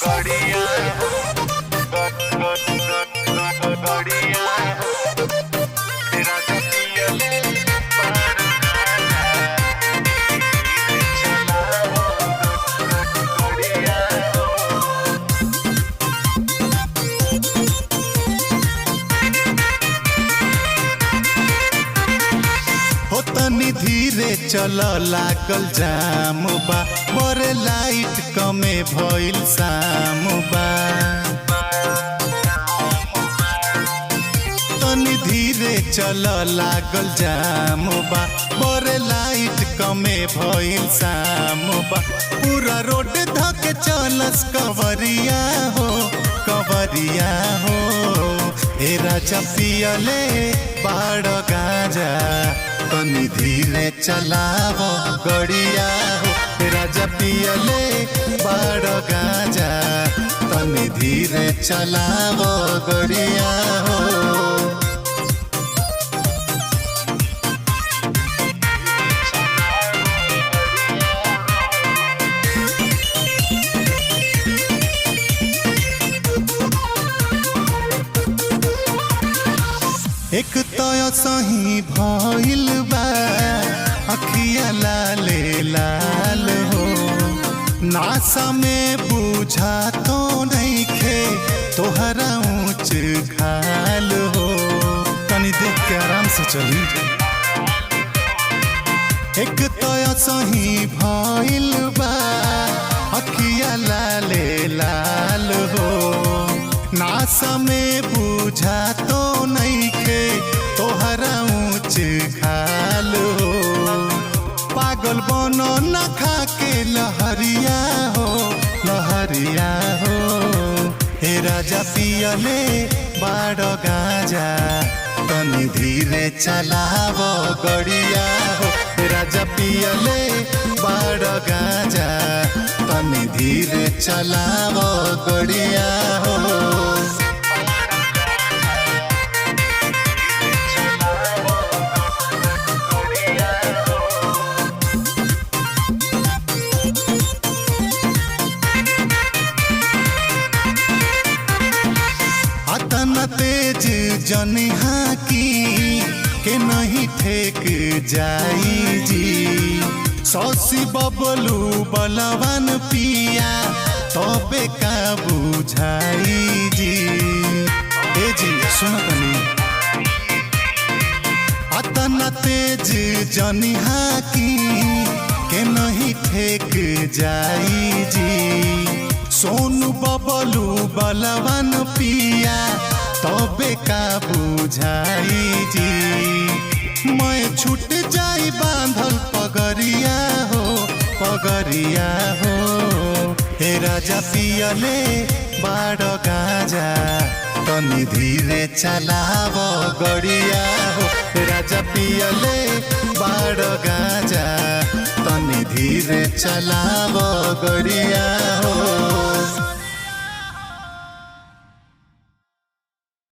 गड़िया गड़िया तेरा जतियले पार चला गड़िया हो तनी धीरे चल लागल जाम बा बरे लाइट कमे भइल शाम बा तनी धीरे चल लागल जाम बा बरे लाइट कमे भइल शाम बा पूरा रोड धके चलस कवरिया हो ए राजा पियले बाड़ गाजा तनी धीरे चलाव गड़िया हो राजा पियले बाड़ गाजा तनी धीरे चलाव गड़िया हो। एक तय सही भइल बा अखिया लाले लाल हो नासा में बुझा तो नहीं खे तोहरा ऊंच खाल हो तनी देख के आराम से चली। एक तय सही भइल बा अखिया लाले लाल हो नासा में बुझा तो नहीं खे तोहरा ऊंच खाल हो पागल बनो न खा के लहरिया हो हे राजा पियले बाड़ गाजा तनी धीरे चलाव गड़िया हो राजा पियले बाड़ गाजा तनी धीरे चलाव गड़िया हो। अतना तेज जनिहा की के नहीं ठेक जाई जी सौसी बबलू बलवन पिया तबे का बुझाई जी ए जी सुनो तनी अतना तेज जनिहा की के नहीं ठेक जाई जी सोनू बबलू बलवन पिया तबे का बुझाई जी मैं छूट जाई बांधल पगरिया हो हे राजा पियले बाड़ गाजा तनी धीरे चलाव गड़िया हो राजा पियले बाड़ गाजा तनी धीरे चलाव गड़िया हो।